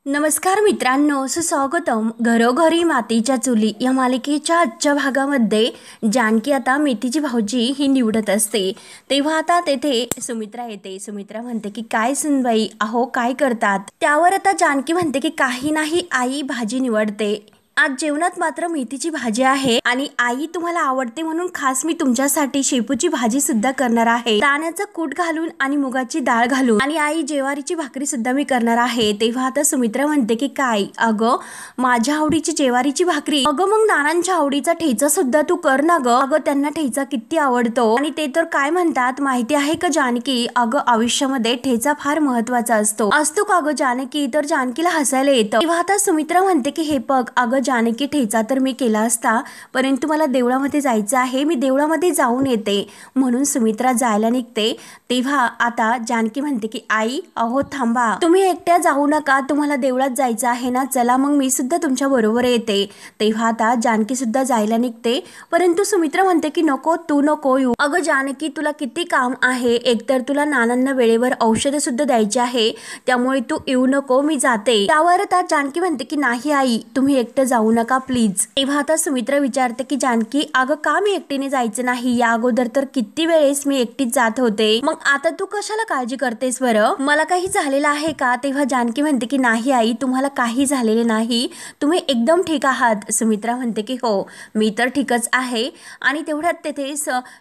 नमस्कार मित्रांनो, सुस्वागतम घरोघरी मातीच्या चुली या मालिकेच्या आजच्या भागामध्ये जानकी आता मेथीची भाजी ही निवडत असते. तेव्हा आता तेथे सुमित्रा येते. सुमित्रा म्हणते की काय सुनबाई, अहो काय करतात. त्यावर आता जानकी म्हणते की काही नाही आई, भाजी निवडते. आज जेवणात मात्र मेथीची भाजी आहे आणि आई तुम्हाला आवडते म्हणून खास मी तुमच्यासाठी शेपूची भाजी सुद्धा करणार आहे. दाण्याचं कूट घालून आणि मुगाची डाळ घालून आणि आई ज्वारीची भाकरी सुद्धा मी करणार आहे. तेव्हा आता सुमित्रा म्हणते की काय अगं, माझ्या आवडीची ज्वारीची भाकरी, अगं मग नानांच्या आवडीचा ठेचा सुद्धा तू कर ना ग. अगं त्यांना ठेचा किती आवडतो आणि ते तर काय म्हणतात माहिती आहे का जानकी, अगं आयुष्यामध्ये ठेचा फार महत्वाचा असतो का ग जानकी. तर जानकीला हसायला येतं. तेव्हा आता सुमित्रा म्हणते की हे बघ अगं जानकी, ठेचा तर मी केला असता परंतु मला देवळामध्ये जायचं आहे, मी देवळामध्ये जाऊन येते. म्हणून सुमित्रा जायला निघते. तेव्हा आता जानकी म्हणते की आई अहो थांबा, तुम्ही एकट्या जाऊ नका, तुम्हाला देवळात जायचं आहे ना, चला मग मी सुद्धा तुमच्या बरोबर येते. तेव्हा आता जानकी सुद्धा जायला निघते. परंतु सुमित्रा म्हणते की नको, तू नको येऊ. अगं जानकी, तुला किती काम आहे, एकतर तुला नानांना वेळेवर औषध सुद्धा द्यायची आहे, त्यामुळे तू येऊ नको, मी जाते. त्यावर आता जानकी म्हणते की नाही आई, तुम्ही एकटं जाऊ नका प्लीज. तेव्हा आता सुमित्रा विचारते की जानकी अगं का मी एकटीने जायचं नाही, या अगोदर तर किती वेळेस मी एकटीच जात होते, मग आता तू कशाला काळजी करतेस बरं, मला काही झालेलं आहे का. तेव्हा जानकी म्हणते की नाही आई, तुम्हाला काही झालेले नाही, तुम्ही एकदम ठीक आहात. सुमित्रा म्हणते की हो, मी तर ठीकच आहे. आणि तेवढ्यात तेथे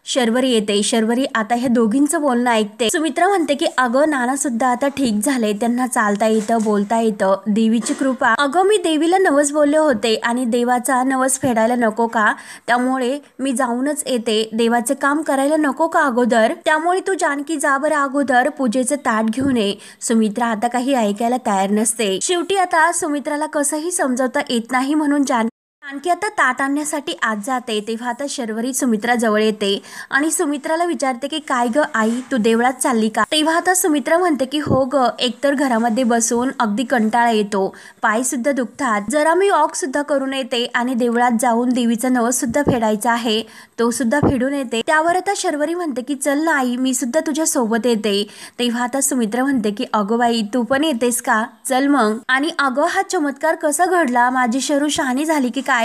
शर्वरी येते. शर्वरी आता ह्या दोघींचं बोलणं ऐकते. सुमित्रा म्हणते की अगं नाना सुद्धा आता ठीक झाले, त्यांना चालता येतं, बोलता येतं, देवीची कृपा. अगं मी देवीला नवस बोलले होते आणि देवाचा नवस फेडायला नको का, त्यामुळे मी जाऊनच येते. देवाचे काम करायला नको का अगोदर, त्यामुळे तू जानकी जा बरं अगोदर पूजेचे ताट घेऊन ये. सुमित्रा आता काही ऐकायला तयार नसते. शेवटी आता सुमित्राला कसंही समजवता येत नाही म्हणून जानकी आता ताट आणण्यासाठी आत जाते. तेव्हा आता शर्वरी सुमित्रा जवळ येते आणि सुमित्राला विचारते की काय ग आई, तू देवळात चालली का. तेव्हा आता सुमित्रा म्हणते की हो ग, एकतर घरामध्ये बसून अगदी कंटाळा येतो, पाय सुद्धा दुखतात, जरा मी वॉक सुद्धा करून येते आणि देवळात जाऊन देवीचा नवस सुद्धा फेडायचा आहे, तो सुद्धा फेडून येते. त्यावर आता शर्वरी म्हणते की चल ना आई, मी सुद्धा तुझ्या सोबत येते. तेव्हा आता सुमित्रा म्हणते की अगो बाई, तू पण येतेस का, चल मग. आणि अगं हा चमत्कार कसा घडला, माझी शरू शहाणी झाली की काय.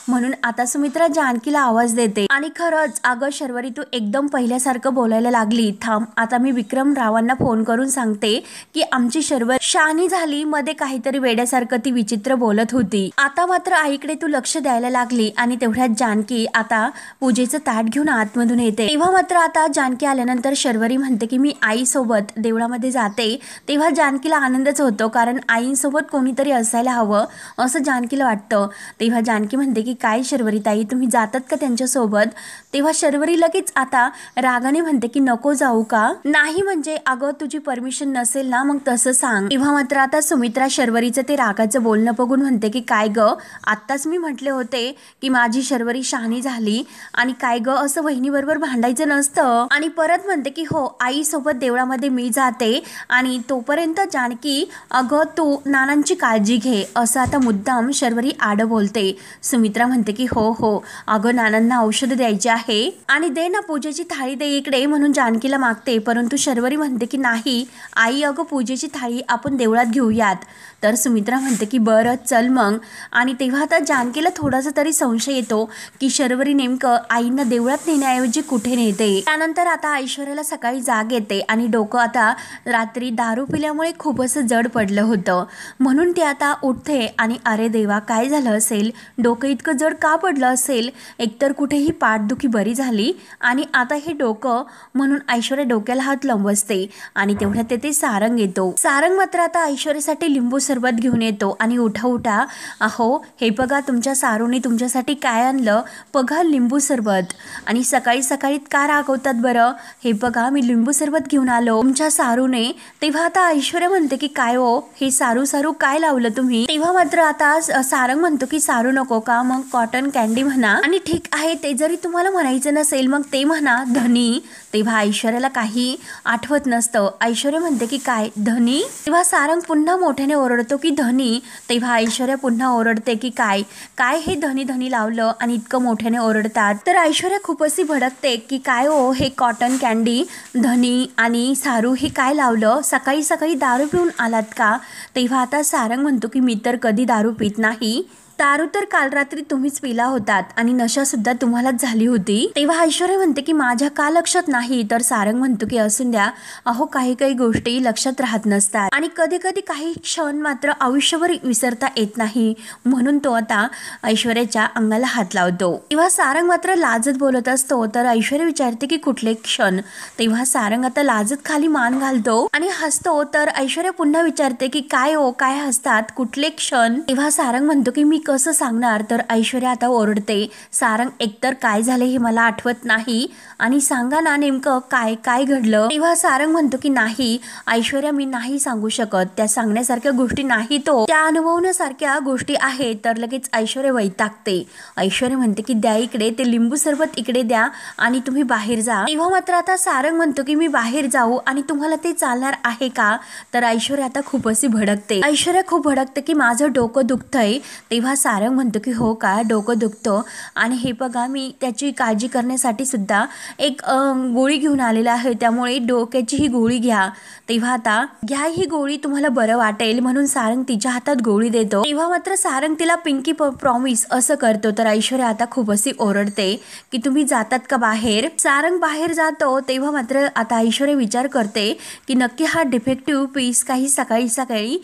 म्हणून आता सुमित्रा जानकीला आवाज देते आणि खरंच अगं शर्वरी, तू एकदम पहिल्यासारखं बोलायला लागली, थांब आता मी विक्रम रावांना फोन करून सांगते की आमची शर्वरी शहाणी झाली, मध्ये काहीतरी वेड्यासारखं ती विचित्र बोलत होती, आता मात्र आईकडे तू लक्ष द्यायला लागली. आणि तेवढ्यात जानकी आता पूजेचं ताट घेऊन आतमधून येते. तेव्हा मात्र आता जानकी आल्यानंतर शर्वरी म्हणते की मी आईसोबत देवळामध्ये जाते. तेव्हा जानकीला आनंदच होतो, कारण आईसोबत कोणीतरी असायला हवं असं जानकीला वाटतं. तेव्हा जानकी म्हणते की काय शर्वरी ताई, तुम्ही जातात का त्यांच्या सोबत. तेव्हा शर्वरी लगेच आता रागाने म्हणते की नको जाऊ का. नाही म्हणजे अगं तुझी परमिशन नसेल ना, मग तसं सांग. तेव्हा मात्र आता सुमित्रा शर्वरीचं ते रागाचं बोलणं बघून म्हणते की काय ग, आत्ताच मी म्हटले होते की माझी शर्वरी शहाणी झाली आणि काय ग असं वहिनीबरोबर भांडायचं नसतं. आणि परत म्हणते की हो, आई सोबत देवळामध्ये मी जाते आणि तोपर्यंत जानकी अगं तू नानांची काळजी घे, असं आता मुद्दाम शर्वरी आड बोलते. सुमित्रा म्हणते की हो हो अगं, नानांना औषध द्यायचे आहे आणि दे ना, पूजेची थाळी दे इकडे, म्हणून जानकीला मागते. परंतु शर्वरी म्हणते की नाही आई, अगं पूजेची थाळी आपण देवळात घेऊयात. तर सुमित्रा म्हणते की बरं चल मग. आणि तेव्हा आता जानकीला थोडासा तरी संशय येतो की शर्वरी नेमकं आईंना देवळात नेण्याऐवजी कुठे नेते. त्यानंतर आता ऐश्वर्याला सकाळी जाग येते आणि डोकं आता रात्री दारू पिल्यामुळे खूप असं जड पडलं होतं, म्हणून ती आता उठते आणि अरे देवा, काय झालं असेल, डोकं इतकं जड का पडलं असेल, एकतर कुठेही पाठदुखी बरी झाली आणि आता हे डोकं, म्हणून ऐश्वर्या डोक्याला हात लावून बसते. आणि तेवढ्यात तेथे सारंग येतो. सारंग मात्र आता ऐश्वर्यासाठी लिंबू सरबत घेऊन येतो आणि उठा उठा, अहो हे बघा तुमच्या सारूने तुमच्यासाठी काय आणलं, बघा लिंबू सरबत. आणि सकाळी सकाळी का रागवतात बरं, हे बघा मी लिंबू सरबत घेऊन आलो तुमच्या सारूने. तेव्हा आता ऐश्वर्या म्हणते की काय हो, हे सारू सारू काय लावलं तुम्ही. तेव्हा मात्र आता सारंग म्हणतो की सारू नको का, मग कॉटन कॅन्डी म्हणा, आणि ठीक आहे ते जरी तुम्हाला म्हणायचं नसेल मग ते म्हणा धनी. तेव्हा ऐश्वर्याला काही आठवत नसतं. ऐश्वर्या म्हणते की काय धनी. तेव्हा सारंग पुन्हा मोठ्याने ओरडतो की धनी. तेव्हा ऐश्वर्या पुन्हा ओरडते की काय काय हे धनी धनी लावलं आणि इतकं मोठ्याने ओरडतात. तर ऐश्वर्या खूप अशी भडकते की काय हो हे कॉटन कॅन्डी धनी आणि सारू हे काय लावलं, सकाळी सकाळी दारू पिऊन आलात का? तेव्हा आता सारंग म्हणतो की मी तर कधी दारू पित नाही, दारू तर काल रात्री तुम्हीच पिला होतात आणि नशा सुद्धा तुम्हालाच झाली होती. तेव्हा ऐश्वर्या म्हणते की माझ्या का लक्षात नाही, तर सारंग म्हणतो की असून द्या, अहो काही काही गोष्टी लक्षात राहत नसतात आणि कधी कधी काही क्षण मात्र आयुष्यभर विसरता येत नाही, म्हणून तो आता ऐश्वर्याच्या अंगाला हात लावतो. तेव्हा सारंग मात्र लाजत बोलत असतो, तर ऐश्वर्या विचारते की कुठले क्षण? तेव्हा सारंग आता लाजत खाली मान घालतो आणि हसतो. तर ऐश्वर्या पुन्हा विचारते की काय हो काय हसतात, कुठले क्षण? तेव्हा सारंग म्हणतो की मी कसं सांगणार? तर ऐश्वर्या आता ओरडते, सारंग एकतर काय झाले हे मला आठवत नाही आणि सांगा ना नेमकं काय काय घडलं. तेव्हा सारंग म्हणतो की नाही ऐश्वर्या मी नाही सांगू शकत, त्या सांगण्यासारख्या गोष्टी नाही, तो त्या अनुभवण्यासारख्या गोष्टी आहेत. तर लगेच ऐश्वर्या वैतागते. ऐश्वर्या म्हणते की द्या इकडे ते लिंबू सरबत, इकडे द्या आणि तुम्ही बाहेर जा. तेव्हा मात्र आता सारंग म्हणतो की मी बाहेर जाऊ आणि तुम्हाला ते चालणार आहे का? तर ऐश्वर्या आता खूप अशी भडकते. ऐश्वर्या खूप भडकते की माझं डोकं दुखतंय. तेव्हा सारंग म्हणतो की हो का, डोकं दुखतं आणि हे बघा मी त्याची काळजी करण्यासाठी सुद्धा एक गोळी घेऊन आलेला आहे, त्यामुळे डोक्याची ही गोळी घ्या. तेव्हा आता घ्या ही गोळी, तुम्हाला बरं वाटेल, म्हणून सारंग तिच्या हातात गोळी देतो. तेव्हा मात्र सारंग तिला पिंकी प्रॉमिस असं करतो. तर ऐश्वर्या आता खूप अशी ओरडते की तुम्ही जातात का बाहेर? सारंग बाहेर जातो. तेव्हा मात्र आता ऐश्वर्या विचार करते की नक्की हा डिफेक्टिव्ह पीस काही सकाळी सकाळी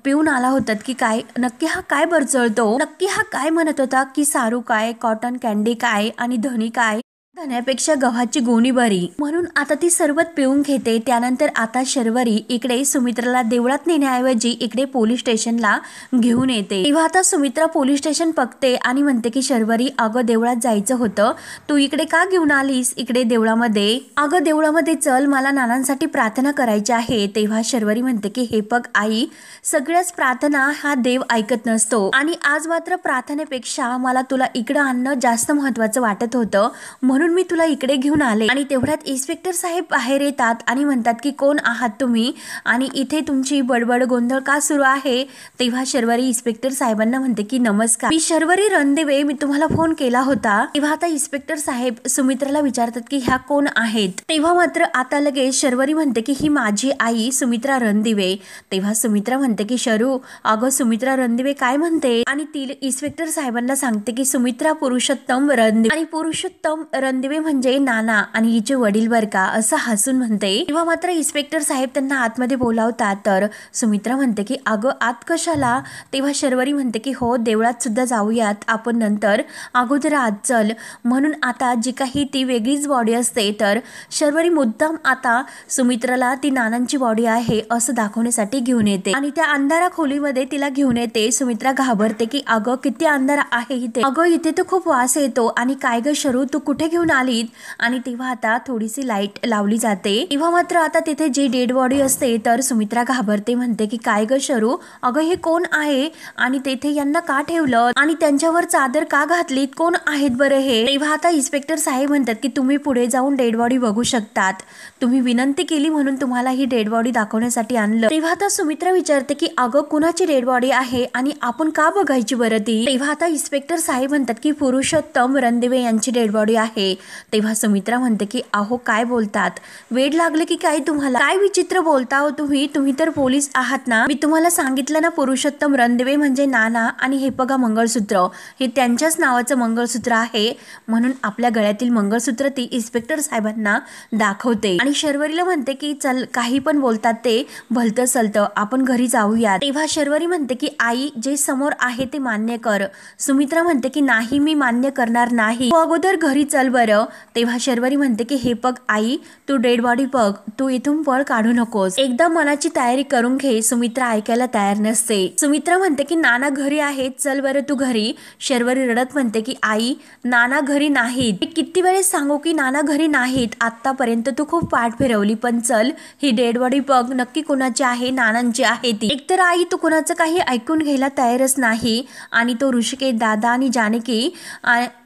पिऊन आला होतात की काय? नक्की हा काय बरचळतो? नक्की हा काय म्हणत होता की सारू काय, कॉटन कॅन्डी काय आणि धनी काय? धन्यापेक्षा गव्हाची गोणी बरी, म्हणून आता ती सरबत पिऊन घेते. त्यानंतर आता शर्वरी इकडे सुमित्राला देवळात नेण्याऐवजी इकडे पोलीस स्टेशनला घेऊन येते. तेव्हा आता सुमित्रा पोलीस स्टेशन बघते आणि म्हणते की शर्वरी अगं देवळात जायचं होतं, तू इकडे का घेऊन आलीस इकडे देवळामध्ये? अगं देवळामध्ये चल, मला नानांसाठी प्रार्थना करायची आहे. तेव्हा शर्वरी म्हणते की हे बघ आई, सगळ्याच प्रार्थना हा देव ऐकत नसतो आणि आज मात्र प्रार्थनेपेक्षा मला तुला इकडं आणणं जास्त महत्वाचं वाटत होतं, म्हणून मी तुला इकडे घेऊन आले. आणि तेवढ्यात इन्स्पेक्टर साहेब बाहेर येतात आणि म्हणतात की कोण आहात तुम्ही आणि इथे तुमची बडबड गोंधळ का सुरू आहे? तेव्हा शर्वरी इन्स्पेक्टर साहेबांना म्हणते की नमस्कार, मी शर्वरी रणदिवे, मी तुम्हाला फोन केला होता. तेव्हा आता इन्स्पेक्टर साहेब सुमित्राला विचारतात की ह्या कोण आहेत? तेव्हा मात्र आता लगेच शर्वरी म्हणते की ही माझी आई सुमित्रा रणदिवे. तेव्हा सुमित्रा म्हणते की शरू अगं सुमित्रा रणदिवे काय म्हणते? आणि ती इन्स्पेक्टर साहेबांना सांगते की सुमित्रा पुरुषोत्तम रणदिवे, आणि पुरुषोत्तम रणदिवे म्हणजे नाना आणि हिचे वडील बर का, असं हसून म्हणते. तेव्हा मात्र इन्स्पेक्टर साहेब त्यांना आतमध्ये बोलावतात. तर सुमित्रा म्हणते की अगं आत कशाला? तेव्हा शर्वरी म्हणते की हो देवळात सुद्धा जाऊयात आपण नंतर, अगोदर आत चल. म्हणून आता जी काही ती वेगळीच बॉडी असते, तर शर्वरी मुद्दाम आता सुमित्राला ती नानांची बॉडी आहे असं दाखवण्यासाठी घेऊन येते आणि त्या अंधारा खोलीमध्ये तिला घेऊन येते. सुमित्रा घाबरते की अगं किती अंधारा आहे इथे, अगं इथे तर खूप वास येतो आणि काय ग शरू तू कुठे घेऊन आलीत? आणि तेव्हा आता थोडीशी लाईट लावली जाते. तेव्हा मात्र आता तिथे जी डेड बॉडी असते, तर सुमित्रा घाबरते, म्हणते की काय ग शरू, अगं हे कोण आहे आणि तेथे यांना का ठेवलं आणि त्यांच्यावर चादर का घातलीत, कोण आहेत बरं हे? तेव्हा आता इन्स्पेक्टर साहेब म्हणतात की तुम्ही पुढे जाऊन डेड बॉडी बघू शकतात, तुम्ही विनंती केली म्हणून तुम्हाला ही डेड बॉडी दाखवण्यासाठी आणलं. तेव्हा आता सुमित्रा विचारते की अगं कुणाची डेड बॉडी आहे आणि आपण का बघायची बरं ती? तेव्हा आता इन्स्पेक्टर साहेब म्हणतात की पुरुषोत्तम रणदिवे यांची डेड बॉडी आहे. तेव्हा सुमित्रा म्हणते की अहो काय बोलतात, वेड लागले की काय तुम्हाला? काय विचित्र बोलता हो तुम्ही, तुम्ही तर पोलीस आहात ना? मी तुम्हाला सांगितलं ना पुरुषोत्तम रणदिवे म्हणजे नाना आणि हे बघा मंगळसूत्र, हे त्यांच्याच नावाचं मंगळसूत्र आहे, म्हणून आपल्या गळ्यातील मंगळसूत्र ती इन्स्पेक्टर साहेबांना दाखवते आणि शर्वरीला म्हणते की चल काही पण बोलतात ते भलतं सलतं, आपण घरी जाऊया. तेव्हा शर्वरी म्हणते की आई जे समोर आहे ते मान्य कर. सुमित्रा म्हणते की नाही मी मान्य करणार नाही, तू अगोदर घरी चल बरं. तेव्हा शर्वरी म्हणते की हे बघ आई, तू डेड बॉडी बघ, तू इथून पळ काढू नकोस, एकदा मनाची तयारी करून घे. सुमित्रा ऐकायला तयार नसते. सुमित्रा म्हणते की नाना घरी आहेत, चल बरं तू घरी. शर्वरी रडत म्हणते की आई नाना घरी नाहीत, मी किती वेळेस सांगू की नाना घरी नाहीत, आतापर्यंत तू खूप पाठ फिरवली, पण चल ही डेड बॉडी बघ नक्की कुणाची आहे, नानांची आहे ती. एकतर आई तू कुणाचं काही ऐकून घ्यायला तयारच नाही आणि तो ऋषिकेश दादा आणि जानकी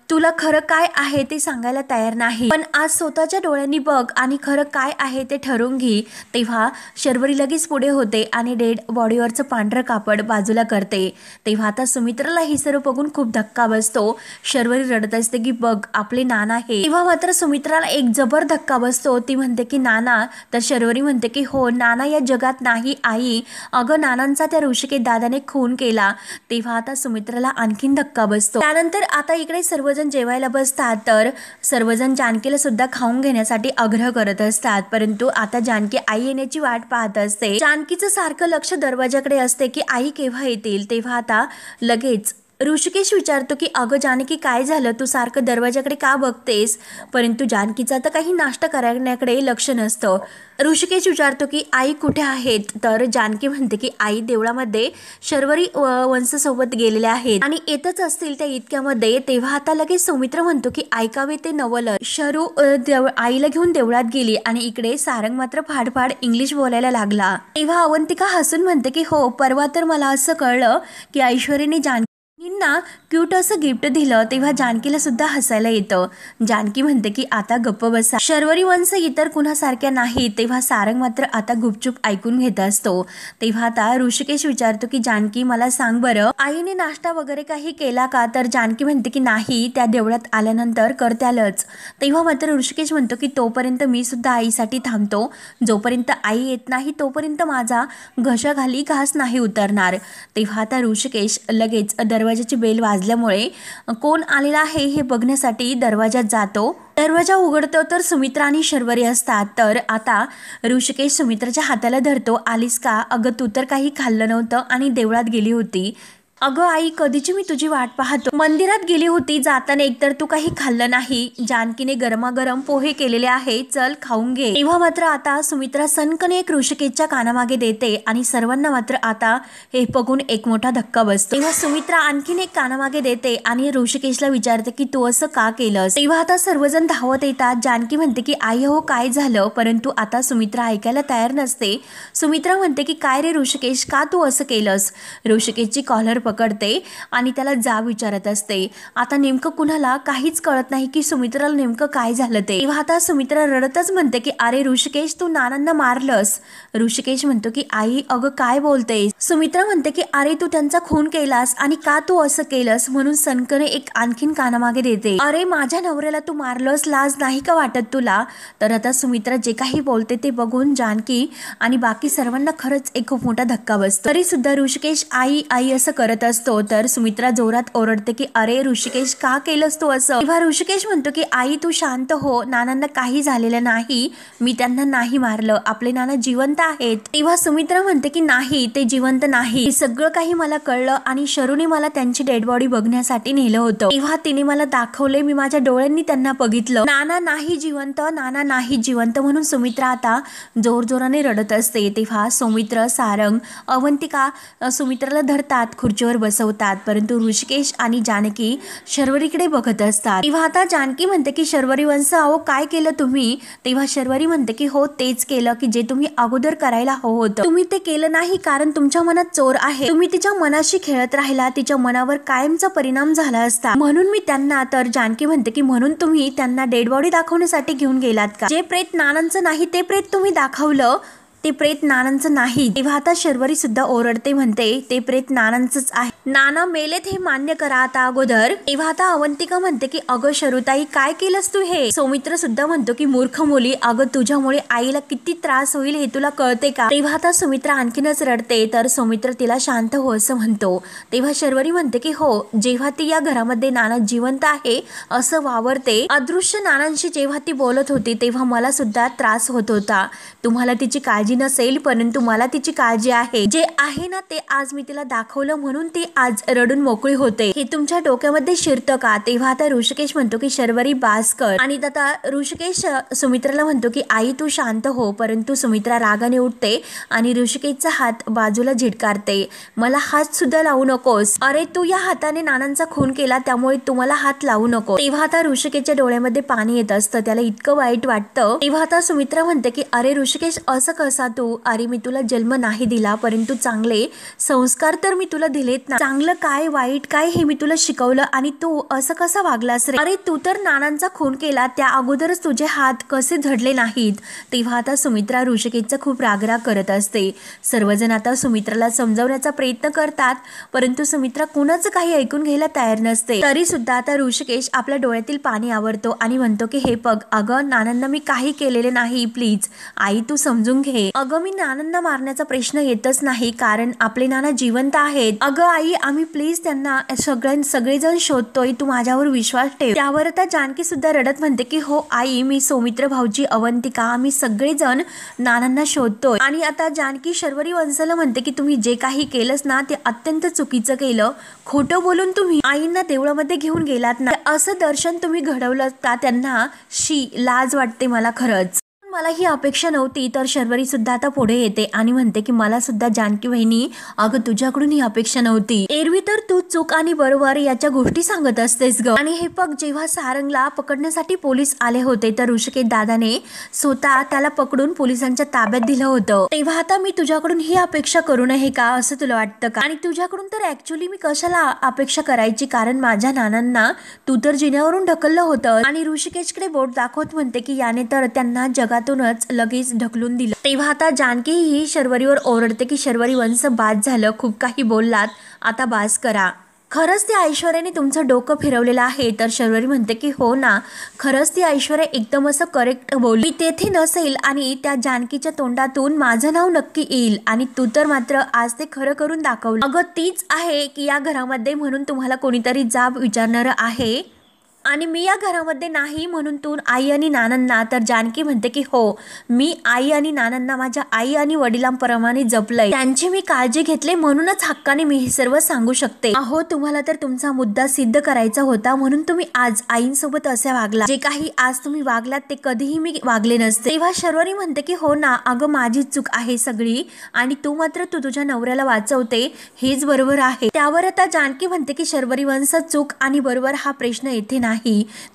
तुला खरं काय आहे ते सांगायला तयार नाही, पण आज स्वतःच्या डोळ्यांनी बघ आणि खरं काय आहे ते ठरवून घे. तेव्हा शर्वरी लगेच पुढे होते आणि डेड बॉडीवरचं पांढरं कापड बाजूला करते. तेव्हा आता सुमित्राला ही सर्व बघून खूप धक्का बसतो. शर्वरी रडत असते की बघ आपले नाना हे. तेव्हा मात्र सुमित्राला एक जबर धक्का बसतो. ती म्हणते की नाना, तर शर्वरी म्हणते की हो नाना या जगात नाही आई, अगं नानांचा त्या ऋषिकेश दादाने खून केला. तेव्हा आता सुमित्राला आणखीन धक्का बसतो. त्यानंतर आता इकडे सर्वजण जेवायला बसतात, तर सर्वजण जानकीला सुद्धा खाऊन घेण्यासाठी आग्रह करत असतात, परंतु आता जानकी आई येण्याची वाट पाहत असते. जानकीचं सारखं लक्ष दरवाजाकडे असते की आई केव्हा येतील. तेव्हा आता लगेच ऋषिकेश विचारतो की अगं जानकी काय झालं, तू सारखं दरवाजाकडे का बघतेस. परंतु जानकीचा तर काही नाश्ता करण्याकडे लक्ष नसतं. ऋषिकेश विचारतो की आई कुठे आहेत, तर जानकी म्हणते की आई देवळामध्ये शर्वरी वंशसोबत गेलेल्या आहेत आणि येतच असतील त्या इतक्यामध्ये. तेव्हा आता लगेच सौमित्र म्हणतो की ऐकावे ते नवल. शरू आईला घेऊन देवळात गेली आणि इकडे सारंग मात्र फाडफाड इंग्लिश बोलायला लागला. तेव्हा अवंतिका हसून म्हणते की हो परवा तर मला असं कळलं की ऐश्वर्याने जानकींना क्यूट असं गिफ्ट दिलं. तेव्हा जानकीला सुद्धा हसायला येतं. जानकी म्हणते की आता गप्प बसा, शर्वरी वंश इतर कुणासारख्या नाही. तेव्हा सारंग मात्र आता गुपचूप ऐकून घेत असतो. तेव्हा आता ऋषिकेश विचारतो की जानकी मला सांग बरं, आईने नाश्ता वगैरे काही केला का. तर जानकी म्हणते की नाही, त्या देवळात आल्यानंतर करत्यालच. तेव्हा मात्र ऋषिकेश म्हणतो की तोपर्यंत मी सुद्धा आईसाठी थांबतो, जोपर्यंत आई येत नाही तोपर्यंत माझा घशाखाली घास नाही उतरणार. तेव्हा आता ऋषिकेश लगेच दरवाजाची बेल वाजल्यामुळे कोण आलेला आहे हे बघण्यासाठी दरवाजात जातो. दरवाजा उघडतो तर सुमित्रा आणि शर्वरी असतात. तर आता ऋषिकेश सुमित्राच्या हाताला धरतो. आलीस का, अगं तू तर काही खाल्लं नव्हतं आणि देवळात गेली होती. अगं आई कधीची मी तुझी वाट पाहतो, मंदिरात गेली होती, जाताना एकतर तू काही खाल्लं नाही. जानकीने गरमागरम पोहे केलेले आहे, चल खाऊन घे. तेव्हा मात्र आता सुमित्रा सनकने एक ऋषिकेशच्या कानामागे देते आणि सर्वांना मात्र आता हे बघून एक मोठा धक्का बसतो. तेव्हा सुमित्रा आणखीन एक कानामागे देते आणि ऋषिकेशला विचारते की तू असं का केलंस. तेव्हा आता सर्वजण धावत येतात. जानकी म्हणते की आई हो काय झालं, परंतु आता सुमित्रा ऐकायला तयार नसते. सुमित्रा म्हणते की काय रे ऋषिकेश, का तू असं केलंस. ऋषिकेशची कॉलर पकडते आणि त्याला जाब विचारत असते. आता नेमकं कुणाला काहीच कळत नाही की सुमित्राला नेमकं काय झालं ते. तेव्हा आता सुमित्रा रडतच म्हणते की अरे ऋषिकेश तू नानांना मारलंस. ऋषिकेश म्हणतो की आई अगं काय बोलतेस. सुमित्रा म्हणते की अरे तू त्यांचा खून केलास आणि का तू असं केलंस. म्हणून सनकने एक आणखीन कानामागे देते. अरे माझ्या नवऱ्याला तू मारलंस, लाज नाही का वाटत तुला. तर आता सुमित्रा जे काही बोलते ते बघून जानकी आणि बाकी सर्वांना खरंच एक खूप मोठा धक्का बसतो. तरी सुद्धा ऋषिकेश आई आई असं करत असतो. तर सुमित्रा जोरात ओरडते की अरे ऋषिकेश का केलंस तू असं. तेव्हा ऋषिकेश म्हणतो की आई तू शांत हो, नानांना काही झालेलं नाही, मी त्यांना नाही मारलं, आपले नाना जिवंत आहेत. तेव्हा सुमित्रा म्हणते की नाही ते जिवंत नाही, सगळं काही मला कळलं आणि शरूने मला त्यांची डेड बॉडी बघण्यासाठी नेलं होतं. तेव्हा तिने मला दाखवले, मी माझ्या डोळ्यांनी त्यांना बघितलं, नाना नाही जिवंत, नाना नाही जिवंत. म्हणून सुमित्रा आता जोरजोराने रडत असते. तेव्हा सौमित्र सारंग अवंतिका सुमित्राला धरतात, खुर्चीवर बसवतात, परंतु ऋषिकेश आणि जानकी शर्वरीकडे बघत असतात. तेव्हा आता जानकी म्हणते की शर्वरी वंश अहो काय केलं तुम्ही. तेव्हा शर्वरी म्हणते की हो तेच केलं की जे तुम्ही अगोदर करायला हवं होतं, तुम्ही ते केलं नाही कारण तुमच्या मनात चोर आहे, तुम्ही तिच्या मनाशी खेळत राहिला, तिच्या मनावर कायमचा परिणाम झाला असता, म्हणून मी त्यांना. तर जानकी म्हणते की म्हणून तुम्ही त्यांना डेड बॉडी दाखवण्यासाठी घेऊन गेलात का. जे प्रेत नानांचं नाही ते प्रेत तुम्ही दाखवलं, ते प्रेत नानांचं नाही. तेव्हा आता शर्वरी सुद्धा ओरडते, म्हणते ते प्रेत नानांचंच आहे, नाना मेलेत हे मान्य करा आता अगोदर. तेव्हा आता अवंतिका म्हणते की अगं शरुताई काय केलंस तू हे. सौमित्र सुद्धा म्हणतो की मूर्ख मुली, अगं तुझ्यामुळे आईला किती त्रास होईल हे तुला कळते का. तेव्हा आता सुमित्रा आणखीनच रडते. तर सौमित्र तिला शांत हो असं म्हणतो. तेव्हा शर्वरी म्हणते की हो, जेव्हा ती या घरामध्ये नाना जिवंत आहे असं वावरते, अदृश्य नानांशी जेव्हा ती बोलत होती तेव्हा मला सुद्धा त्रास होत होता. तुम्हाला तिची काळजी नसेल परंतु मला तिची काळजी आहे, जे आहे ना ते आज मी तिला दाखवलं म्हणून ती आज रडून मोकळी होते, हे तुमच्या डोक्यामध्ये शिरतं का. तेव्हा आता ऋषिकेश म्हणतो की शर्वरी बास कर. आणि आता ऋषिकेश सुमित्राला म्हणतो की आई तू शांत हो, परंतु सुमित्रा रागाने उठते आणि ऋषिकेशचा हात बाजूला झिडकारते. मला हात सुद्धा लावू नकोस, अरे तू या हाताने नानांचा खून केला त्यामुळे तुम्हाला हात लावू नको. तेव्हा आता ऋषिकेशच्या डोळ्यामध्ये पाणी येत असतं, त्याला इतकं वाईट वाटतं. तेव्हा आता सुमित्रा म्हणते की अरे ऋषिकेश असं कसा असा तू, अरे मी तुला जन्म नाही दिला परंतु चांगले संस्कार तर मी तुला दिलेत ना, चांगलं काय वाईट काय हे मी तुला शिकवलं आणि तू असं कसं वागलास रे, अरे तू तर नानांचा खून केला, त्या अगोदरच तुझे हात कसे झडले नाहीत. तेव्हा आता सुमित्रा ऋषिकेशचा खूप रागराग करत असते. सर्वजण आता सुमित्राला समजावण्याचा प्रयत्न करतात परंतु सुमित्रा कुणाचं काही ऐकून घ्यायला तयार नसते. तरी सुद्धा आता ऋषिकेश आपल्या डोळ्यातील पाणी आवरतो आणि म्हणतो की हे बघ, अगं नानांना मी काही केलेले नाही, प्लीज आई तू समजून घे. अगं मी नानांना मारण्याचा प्रश्न येतच नाही कारण आपले नाना जिवंत आहेत. अगं आई आम्ही प्लीज त्यांना सगळेजण शोधतोय, तू माझ्यावर विश्वास ठेव. त्यावर आता जानकी सुद्धा रडत म्हणते की हो आई, मी सौमित्र भाऊजी अवंतिका आम्ही सगळेजण नानांना शोधतोय. आणि आता जानकी शर्वरी वंशाला म्हणते की तुम्ही जे काही केलंच ना ते अत्यंत चुकीचं केलं. खोटं बोलून तुम्ही आईंना देवळामध्ये घेऊन गेलात ना, असं दर्शन तुम्ही घडवलं का त्यांना, शी लाज वाटते मला खरंच. मला ही अपेक्षा नव्हती. तर शर्वरी सुद्धा आता पुढे येते आणि म्हणते की मला सुद्धा जानकी वहिनी, अगं तुझ्याकडून ही अपेक्षा नव्हती. एरवी तर तू चूक आणि बरोबर याच्या गोष्टी सांगत असतेस ग. आणि हे बघ, जेव्हा सारंगला पकडण्यासाठी पोलीस आले होते तर ऋषिकेश दादाने स्वतः त्याला पकडून पोलिसांच्या ताब्यात दिलं होतं. तेव्हा आता मी तुझ्याकडून ही अपेक्षा करू नये का असं तुला वाटतं का? आणि तुझ्याकडून तर ऍक्च्युली मी कशाला अपेक्षा करायची, कारण माझ्या नानांना तू तर जिन्यावरून ढकललं होतं. आणि ऋषिकेशकडे बोट दाखवत म्हणते की याने तर त्यांना जगात लगेच ढकलून दिलं. तेव्हा आता जानकी ही शर्वरीवर ओरडते की शर्वरी वंश बाद झालं, खूप काही बोललात, आता बास करा. खरंच त्या ऐश्वर्याने तुमचं डोकं फिरवलेलं आहे. तर शर्वरी म्हणते की हो ना, खरंच ती ऐश्वर्या एकदम असं करेक्ट बोलली. तेथे नसेल आणि त्या जानकीच्या तोंडातून माझं नाव नक्की येईल आणि तू तर मात्र आज ते खरं करून दाखवलं. अगं तीच आहे की या घरामध्ये म्हणून तुम्हाला कोणीतरी जाब विचारणारं आहे आणि मी या घरामध्ये नाही म्हणून तू आई आणि नानांना. तर जानकी म्हणते की हो, मी आई आणि नानांना माझ्या आई आणि वडिलांप्रमाणे जपलंय, त्यांची मी काळजी घेतली म्हणूनच हक्काने मी हे सर्व सांगू शकते. अहो तुम्हाला तर तुमचा मुद्दा सिद्ध करायचा होता म्हणून तुम्ही आज आईंसोबत असे वागला. जे काही आज तुम्ही वागलात ते कधीही मी वागले नसते. तेव्हा शर्वरी म्हणते की हो ना, अगं माझी चूक आहे सगळी आणि तू मात्र तू तुझ्या नवऱ्याला वाचवते, हेच बरोबर आहे. त्यावर आता जानकी म्हणते की शर्वरी वंश चूक आणि बरोबर हा प्रश्न येथे नाही.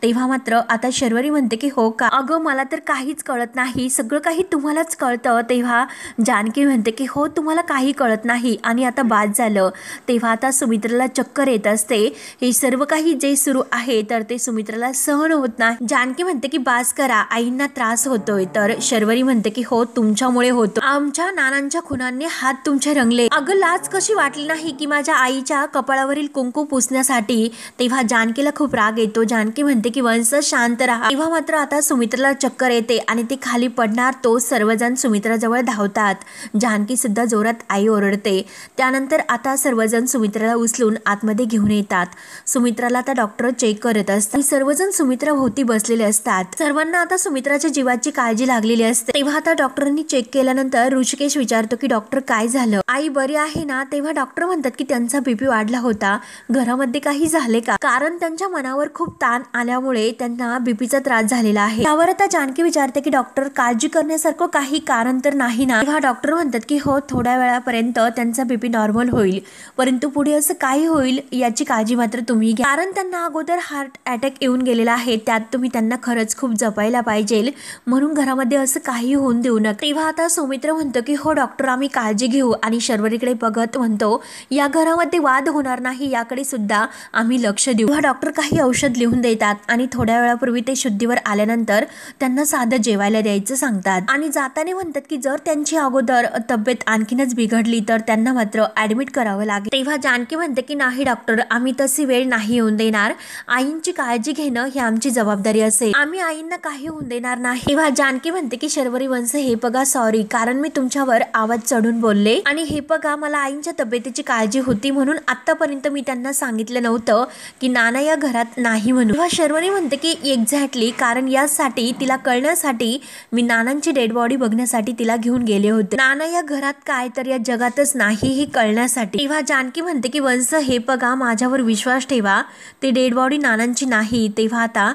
तेव्हा मात्र आता शर्वरी म्हणते की हो का, अगं मला तर काहीच कळत नाही, सगळं काही तुम्हालाच कळतं. तेव्हा जानकी म्हणते की हो तुम्हाला काही कळत नाही आणि आता बाद झालं. तेव्हा आता सुमित्राला चक्कर येत असते. हे सर्व काही जे सुरू आहे तर ते सुमित्राला सहन होत नाही. जानकी म्हणते की बास करा, आईंना त्रास होतोय. तर शर्वरी म्हणते की हो तुमच्यामुळे होतो, आमच्या नानांच्या खुनांनी हात तुमचे रंगले. अगं लाज कशी वाटली नाही की माझ्या आईच्या कपाळावरील कुंकू पुसण्यासाठी. तेव्हा जानकीला खूप राग येतो. जानकी म्हणते की वंश शांत राहा. तेव्हा मात्र आता सुमित्राला चक्कर येते आणि ती खाली पडणार. तो सर्वजण सुमित्राजवळ धावतात. जानकी सुद्धा जोरात आई ओरडते. त्यानंतर आता सर्वजण सुमित्राला उचलून आतमध्ये घेऊन येतात. सुमित्राला आता डॉक्टर चेक करत असतात. सर्वजण सुमित्रा भोवती बसलेले असतात. सर्वांना आता सुमित्राच्या जीवाची काळजी लागलेली असते. तेव्हा आता डॉक्टरांनी चेक केल्यानंतर ऋषिकेश विचारतो की डॉक्टर काय झालं, आई बरी आहे ना? तेव्हा डॉक्टर म्हणतात की त्यांचा बीपी वाढला होता, घरामध्ये काही झाले का, कारण त्यांच्या मनावर खूप ताण आल्यामुळे त्यांना बीपीचा त्रास झालेला आहे. त्यावर आता जानकी विचारते की डॉक्टर काळजी करण्यासारखं काही कारण तर नाही ना? तेव्हा डॉक्टर म्हणतात की हो थोड्या वेळापर्यंत त्यांचा बीपी नॉर्मल होईल परंतु पुढे असं काही होईल याची काळजी मात्र तुम्ही घ्या, कारण त्यांना अगोदर हार्ट अटॅक येऊन गेलेला आहे, त्यात तुम्ही त्यांना खरंच खूप जपायला पाहिजे, म्हणून घरामध्ये असं काही होऊन देऊ नका. तेव्हा आता सौमित्र म्हणतो की हो डॉक्टर आम्ही काळजी घेऊ आणि शर्वरीकडे बघत म्हणतो या घरामध्ये वाद होणार नाही याकडे सुद्धा आम्ही लक्ष देऊ. तेव्हा डॉक्टर काही औषध लिहून देतात आणि थोड्या वेळापूर्वी ते शुद्धीवर आल्यानंतर त्यांना साधं जेवायला द्यायचं सांगतात आणि जाताना म्हणतात की जर त्यांची अगोदर तब्येत आणखीनच बिघडली तर त्यांना मात्र ऍडमिट करावं लागेल. तेव्हा जानकी म्हणते की नाही डॉक्टर, आम्ही तशी वेळ नाही येऊन देणार, आईंची काळजी घेणं ही आमची जबाबदारी असेल, आम्ही आईंना काही होऊन देणार नाही. तेव्हा जानकी म्हणते की शर्वरी वंश हे बघा सॉरी, कारण मी तुमच्यावर आवाज चढून बोलले आणि हे बघा मला आईंच्या तब्येतीची काळजी होती म्हणून आतापर्यंत मी त्यांना सांगितलं नव्हतं की नाना या घरात नाही म्हणून. तेव्हा शर्वरी म्हणते की एक्झॅक्टली, कारण यासाठी तिला कळण्यासाठी मी नानांची डेड बॉडी बघण्यासाठी तिला घेऊन गेले होते, नाना या घरात काय तर या जगातच नाही हे कळण्यासाठी. तेव्हा जानकी म्हणते की वंश हे बघा माझ्यावर विश्वास ठेवा, ते डेड बॉडी नानांची नाही. तेव्हा आता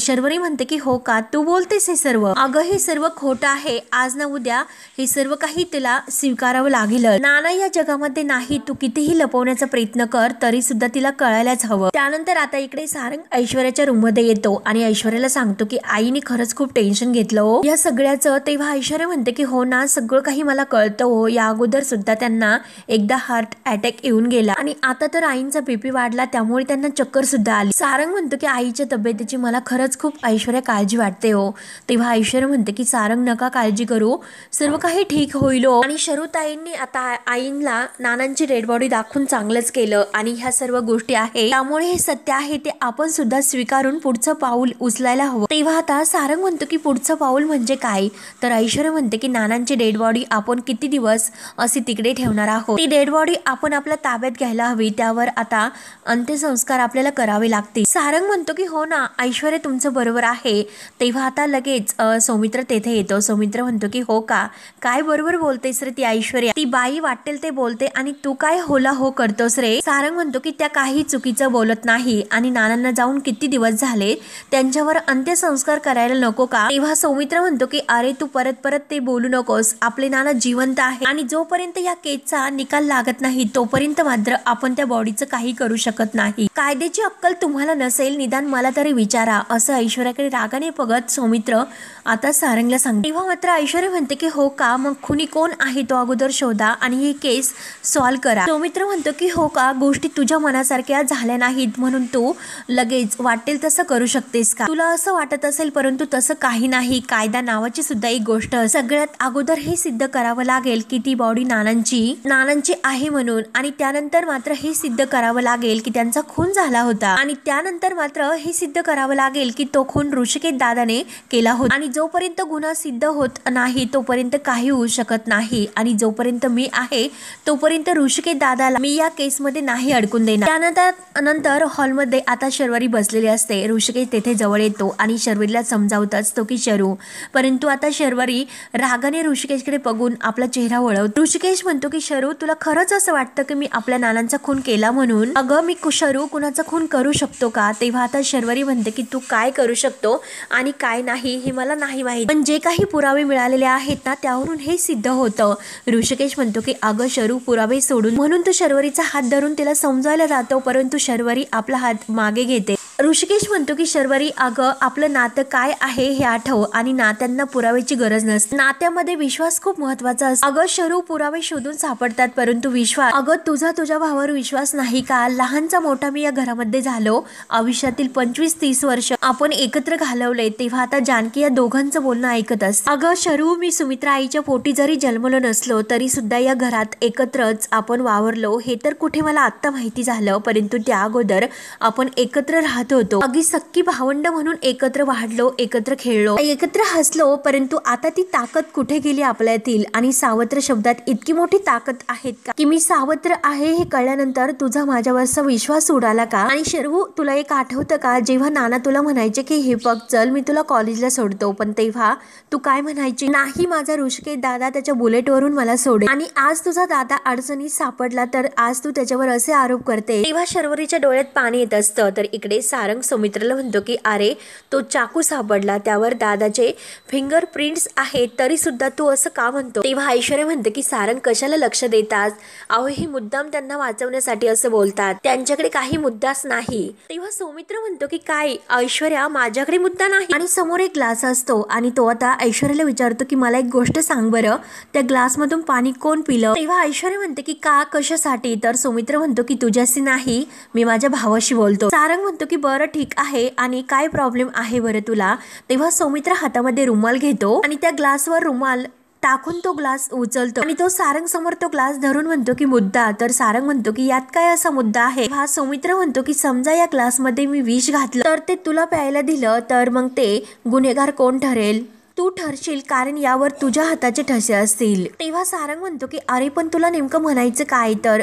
शर्वरी म्हणते की हो का, तू बोलतेस हे सर्व, अगं हे सर्व खोटं आहे, आज ना उद्या हे सर्व काही तिला स्वीकारावं लागेल, नाना या जगामध्ये नाही, तू कितीही लपवण्याचा प्रयत्न कर तरी सुद्धा तिला कळायलाच हवं. त्यानंतर आता इकडे सारंग ऐश्वर्याच्या रूम मध्ये येतो आणि ऐश्वर्याला सांगतो की आईने खरंच खूप टेन्शन घेतलं हो या सगळ्याचं। तेव्हा ऐश्वर्या म्हणते की हो ना, सगळं काही मला कळतं हो, या अगोदर सुद्धा त्यांना एकदा हार्ट अटॅक येऊन गेला आणि आता तर आईंचा बीपी वाढला, त्यामुळे त्यांना चक्कर सुद्धा आली। सारंग म्हणतो की आईच्या तब्येतीची मला खरंच खूप ऐश्वर्या काळजी वाटते हो। तेव्हा ऐश्वर्या म्हणते की सारंग नका काळजी करू, सर्व काही ठीक होईल हो। आणि शरुताईंनी आता आईंना नानांची डेड बॉडी दाखवून चांगलंच केलं आणि ह्या सर्व गोष्टी आहे, त्यामुळे हे सत्य आहे ते आपण सुद्धा स्वीकारून पुढचं पाऊल उचलायला हवं। तेव्हा आता सारंग म्हणतो की पुढचं पाऊल म्हणजे काय, तर ऐश्वर्या म्हणते की नानांची डेड बॉडी आपण किती दिवस असे तिकडे ठेवणार आहोत, ती डेड बॉडी आपण आपल्या ताब्यात घ्यायला हवी, त्यावर आता अंत्यसंस्कार आपल्याला करावे लागतील। सारंग म्हणतो की हो ना ऐश्वर्या, तुमचं बरोबर आहे। तेव्हा आता लगेच सौमित्र तेथे येतो। सौमित्र म्हणतो की हो का, काय बरोबर बोलतेस रे ती ऐश्वर्या, ती बाई वाटेल ते बोलते आणि तू काय होला हो करतोस रे। सारंग म्हणतो की त्या काही चुकीचं बोलत नाही आणि नानांना जाऊन किती दिवस झाले, त्यांच्यावर अंत्यसंस्कार करायला नको का। तेव्हा सौमित्र म्हणतो की अरे तू परत परत ते बोलू नकोस, आपले नाना जिवंत आहे आणि जोपर्यंत या केसचा निकाल लागत नाही तोपर्यंत मात्र आपण त्या बॉडीचं काही करू शकत नाही। कायद्याची अक्कल तुम्हाला नसेल, निदान मला तरी विचारा, असं ऐश्वर्याकडे रागाने बघत सौमित्र आता सारंगला सांगते। तेव्हा मात्र ऐश्वर्या म्हणते की हो का, मग खुनी कोण आहे तो अगोदर शोधा आणि ही केस सॉल्व्ह करा। सौमित्र म्हणतो की हो का, गोष्टी तुझ्या मनासारख्या झाल्या नाहीत म्हणून तू लगेच वाटेल तसं करू शकतेस का, तुला असं वाटत असेल, परंतु तसं काही नाही। कायदा नावाची सुद्धा एक गोष्ट, सगळ्यात अगोदर हे सिद्ध करावं लागेल की ती बॉडी नानांची आहे म्हणून, आणि त्यानंतर मात्र हे सिद्ध करावं लागेल की त्यांचा खून झाला होता, आणि त्यानंतर मात्र हे सिद्ध करावं लागेल की तो खून ऋषिकेश दादाने केला होता, आणि जोपर्यंत गुन्हा सिद्ध होत नाही तोपर्यंत काही होऊ शकत नाही, आणि जोपर्यंत मी आहे तोपर्यंत ऋषिकेश दादाला मी या केसमध्ये नाही अडकून देणार। त्यानंतर हॉलमध्ये आता शर्वरी बसलेली असते। ऋषिकेश तेथे जवळ येतो आणि शर्वरीला समजावत असतो की शरू, परंतु आता शर्वरी रागाने ऋषिकेशकडे बघून आपला चेहरा वळवतो। ऋषिकेश म्हणतो की शरू, तुला खरंच असं वाटतं की मी आपल्या नानांचा खून केला म्हणून? अगं मी शरू कुणाचा खून करू शकतो का? तेव्हा आता शर्वरी म्हणते की तू काय करू शकतो आणि काय नाही हे मला नाही माहित, पण जे काही पुरावे मिळालेले आहेत ना त्यावरून हे सिद्ध होतं। ऋषिकेश म्हणतो की अगं शरू, पुरावे सोडून, म्हणून तू शर्वरीचा हात धरून तिला समजायला जातो, परंतु शर्वरी आपला हात मागे घेते। ऋषिकेश म्हणतो की शर्वरी, अगं आपलं नातं काय आहे हे आठव, आणि नात्यांना पुराव्याची गरज नसते, नात्यामध्ये विश्वास खूप महत्वाचा असतो। अगं शरू, पुरावे शोधून सापडतात परंतु विश्वास, अगं तुझ्या भावावर विश्वास नाही का? लहानचा मोठा मी या घरामध्ये झालो, आयुष्यातील 25-30 वर्ष आपण एकत्र घालवले, तेव्हा आता जानकी या दोघांचं बोलणं ऐकत असते। अगं शरू, मी सुमित्रा आईच्या पोटी जरी जन्मलो नसलो तरी सुद्धा या घरात एकत्रच आपण वावरलो, हे तर कुठे मला आत्ता माहिती झालं, परंतु त्या अगोदर आपण एकत्र राहत होतो, अगदी सख्खी भावंड म्हणून एकत्र वाढलो, एकत्र खेळलो, एकत्र हसलो, परंतु आता ती ताकद कुठे गेली आपल्यातील? आणि सावत्र शब्दात इतकी मोठी ताकद आहे का की मी सावत्र आहे हे कळल्यानंतर तुझा माझ्यावरचा विश्वास उडाला का? आणि शर्वू, तुला एक आठवतं का, जेव्हा नाना तुला म्हणायचे की हे बघ चल मी तुला कॉलेजला सोडतो, पण तेव्हा तू काय म्हणायची? नाही, माझा ऋषिकेश दादा त्याच्या बुलेटवरून मला सोडेल, आणि आज तुझा दादा अडचणीत सापडला तर आज तू त्याच्यावर असे आरोप करते। तेव्हा शर्वरीच्या डोळ्यात पाणी येत असतं, तर इकडे सारंग सौमित्रला म्हणतो की अरे तो चाकू सापडला, त्यावर दादाचे फिंगर प्रिंट्स आहेत, तरी सुद्धा तू असं का म्हणतो? तेव्हा ऐश्वर्या म्हणते की सारंग कशाला लक्ष देतात, अहो हे मुद्दाम त्यांना वाचवण्यासाठी असं बोलतात, त्यांच्याकडे काही मुद्दाच नाही। तेव्हा सौमित्र म्हणतो की काय ऐश्वर्या, माझ्याकडे मुद्दा नाही, आणि समोर एक ग्लास असतो आणि तो आता ऐश्वर्याला विचारतो की मला एक गोष्ट सांग बरं, त्या ग्लास मधून पाणी कोण पिलं? तेव्हा ऐश्वर्या म्हणते की का, कशासाठी? तर सौमित्र म्हणतो की तुझ्याशी नाही, मी माझ्या भावाशी बोलतो। सारंग म्हणतो की बरं ठीक आहे, आणि काय प्रॉब्लेम आहे बरं तुला? तेव्हा सौमित्र हातामध्ये रुमाल घेतो आणि त्या ग्लासवर रुमाल टाकून तो ग्लास उचलतो आणि तो सारंग समोर तो ग्लास धरून म्हणतो की मुद्दा, तर सारंग म्हणतो की यात काय असा मुद्दा आहे? हा सौमित्र म्हणतो की समजा या ग्लास मध्ये मी विष घातलं तर ते तुला प्यायला दिलं तर मग ते गुन्हेगार कोण ठरेल? तू ठरशील, कारण यावर तुझ्या हाताचे ठसे असतील। तेव्हा सारंग म्हणतो की अरे पण तुला नेमकं म्हणायचं काय? तर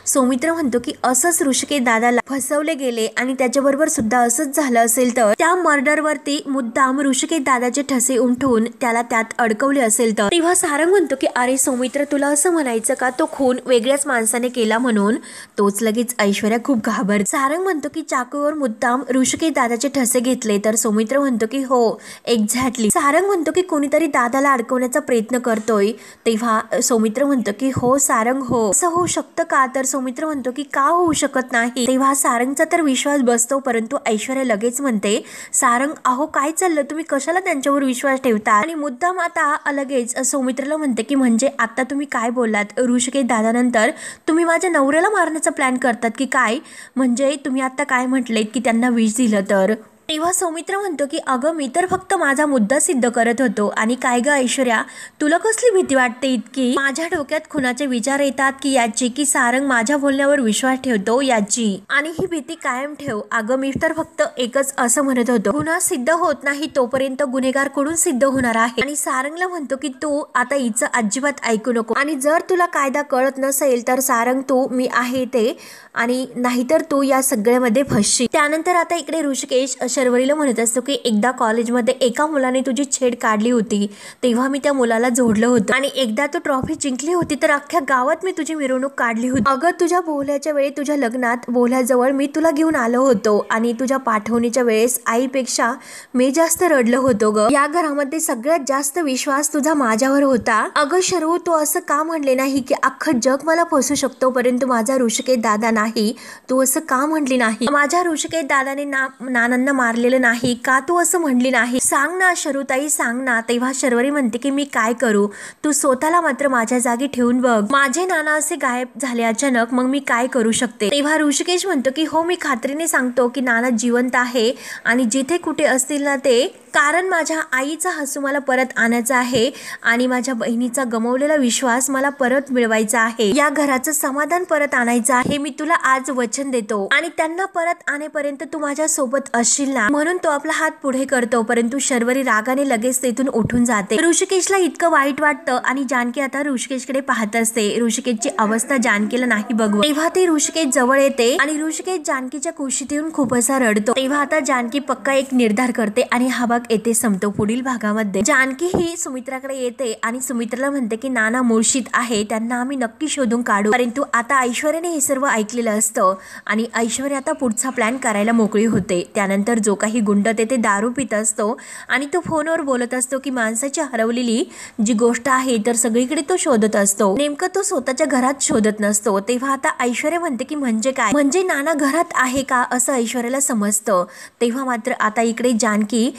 सौमित्र म्हणतो की असंच ऋषिकेश दादाला फसवले गेले आणि त्याच्याबरोबर सुद्धा असंच झालं असेल तर त्या मर्डरवरती मुद्दाम ऋषिकेश दादाचे ठसे उमटून त्याला त्यात अडकवले असेल तर? तेव्हा सारंग म्हणतो की अरे सौमित्र, तुला असं म्हणायचं का तो खून वेगळ्याच माणसाने केला म्हणून? तोच लगेच ऐश्वर्या खूप घाबरते। सारंग म्हणतो की चाकूवर मुद्दाम ऋषिकेश दादाचे ठसे घेतले, तर सौमित्र म्हणतो की हो एक्झॅक्टली। सारंग म्हणतो की कोणीतरी दादाला अडकवण्याचा प्रयत्न करतोय, तेव्हा सौमित्र म्हणतो की हो सारंग हो, असं होऊ शकतं का? तर सौमित्र म्हणतो की का होऊ शकत नाही? तेव्हा सारंगचा तर विश्वास बसतो, परंतु ऐश्वर्या लगेच म्हणते सारंग अहो काय चाललं, तुम्ही कशाला त्यांच्यावर विश्वास ठेवता? आणि मुद्दाम आता लगेच सौमित्रला म्हणते की म्हणजे आता तुम्ही काय बोललात? ऋषिकेश दादानंतर तुम्ही माझ्या नवऱ्याला मारण्याचा प्लॅन करतात की काय? म्हणजे तुम्ही आता काय म्हटलेत की त्यांना विष दिलं तर? तेव्हा सौमित्र म्हणतो की अगं मी तर फक्त माझा मुद्दा सिद्ध करत होतो. आणि काय ग ऐश्वर्या, तुला कसली भीती वाटते इतकी? माझ्या डोक्यात खुनाचे विचार येतात की याची, की सारंग माझ्या बोलण्यावर विश्वास ठेवतो याची, आणि ही भीती कायम ठेव. अगं मी तर फक्त एकच असं म्हणत होतो, गुन्हा सिद्ध होत नाही तोपर्यंत गुन्हेगार कडून सिद्ध होणार आहे. आणि सारंगला म्हणतो की तू आता हिचं अजिबात ऐकू नको, आणि जर तुला कायदा कळत नसेल तर सारंग तू मी आहे ते, आणि नाहीतर तू या सगळ्यामध्ये फसशील. त्यानंतर आता इकडे ऋषिकेश शर्वरीला म्हणत असतो की एकदा कॉलेजमध्ये एका मुलाने तुझी छेड काढली होती, तेव्हा मी त्या मुलाला जोडलं होतं, आणि एकदा तू ट्रॉफी जिंकली होती तर अख्ख्या गावात मी तुझी मिरवणूक काढली होती. अगं तुझ्या बोहल्याच्या वेळी तुझ्या लग्नात बोहल्याजवळ मी तुला घेऊन आलो होतो, आणि तुझ्या पाठवणीच्या वेळेस आईपेक्षा मी जास्त रडलो होतो ग. या घरामध्ये सगळ्यात जास्त विश्वास तुझा माझ्यावर होता. अगं शर्वू तू असं का म्हणले नाही की अख्खं जग मला फसू शकतो परंतु माझा ऋषिकेश दादा नाही? तू असं का म्हणली नाही? माझ्या ऋषिकेश दादाने नानांना मारलेलं नाही का? तू असं म्हणली नाही? सांग ना शरूताई सांग ना. तेव्हा शर्वरी म्हणते की मी काय करू, तू स्वतःला मात्र माझ्या जागी ठेवून बघ. माझे नाना असे गायब झाले अचानक, मग मी काय करू शकते? तेव्हा ऋषिकेश म्हणतो की हो मी खात्रीने सांगतो की नाना जिवंत आहे, आणि जिथे कुठे असतील ना ते, कारण माझ्या आईचा हसू मला परत आणायचा आहे, आणि माझ्या बहिणीचा गमावलेला विश्वास मला परत मिळवायचा आहे. या घराचं समाधान परत आणायचं आहे. मी तुला आज वचन देतो, आणि त्यांना परत आणेपर्यंत तू माझ्या सोबत असशील ना? म्हणून तो आपला हात पुढे करतो, परंतु शर्वरी रागाने लगेच तेथून उठून जाते. ऋषिकेशला इतकं वाईट वाटतं, आणि जानकी आता ऋषिकेशकडे पाहत असते. ऋषिकेशची अवस्था जानकीला नाही बघू. तेव्हा ती ऋषिकेश जवळ येते, आणि ऋषिकेश जानकीच्या कुशीत येऊन खूप असा रडतो. तेव्हा आता जानकी पक्का एक निर्धार करते, आणि हा भाग येथे संपतो. पुढील भागामध्ये जानकी ही सुमित्राकडे येते, आणि सुमित्राला म्हणते की नाना मुळशीत आहे, त्यांना आम्ही नक्की शोधून काढू. परंतु आता ऐश्वर्याने हे सर्व ऐकलेलं असतं, आणि ऐश्वर्या आता पुढचा प्लॅन करायला मोकळी होते. त्यानंतर जो काही गुंड तेथे दारू पित असतो, आणि तो फोनवर बोलत असतो की माणसाची हरवलेली जी गोष्ट आहे तर सगळीकडे तो शोधत असतो, नेमकं तो स्वतःच्या घरात शोधत नसतो. तेव्हा आता ऐश्वर्या म्हणते की म्हणजे काय, म्हणजे नाना घरात आहे का असं ऐश्वर्याला समजतं. तेव्हा मात्र आता इकडे जानकी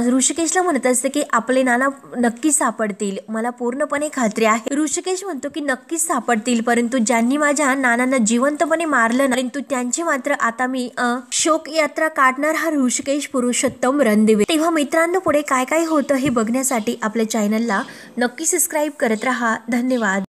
ऋषिकेशला म्हणत असते की आपले नाना नक्की सापडतील, मला पूर्णपणे खात्री आहे. ऋषिकेश म्हणतो की नक्कीच सापडतील, परंतु ज्यांनी माझ्या नानांना जिवंतपणे मारलं, परंतु त्यांची मात्र आता मी शोक यात्रा काढणार हा ऋषिकेश पुरुषोत्तम रणदिवे. तेव्हा मित्रांनो पुढे काय काय होतं हे बघण्यासाठी आपल्या चॅनलला नक्की सबस्क्राईब करत राहा. धन्यवाद.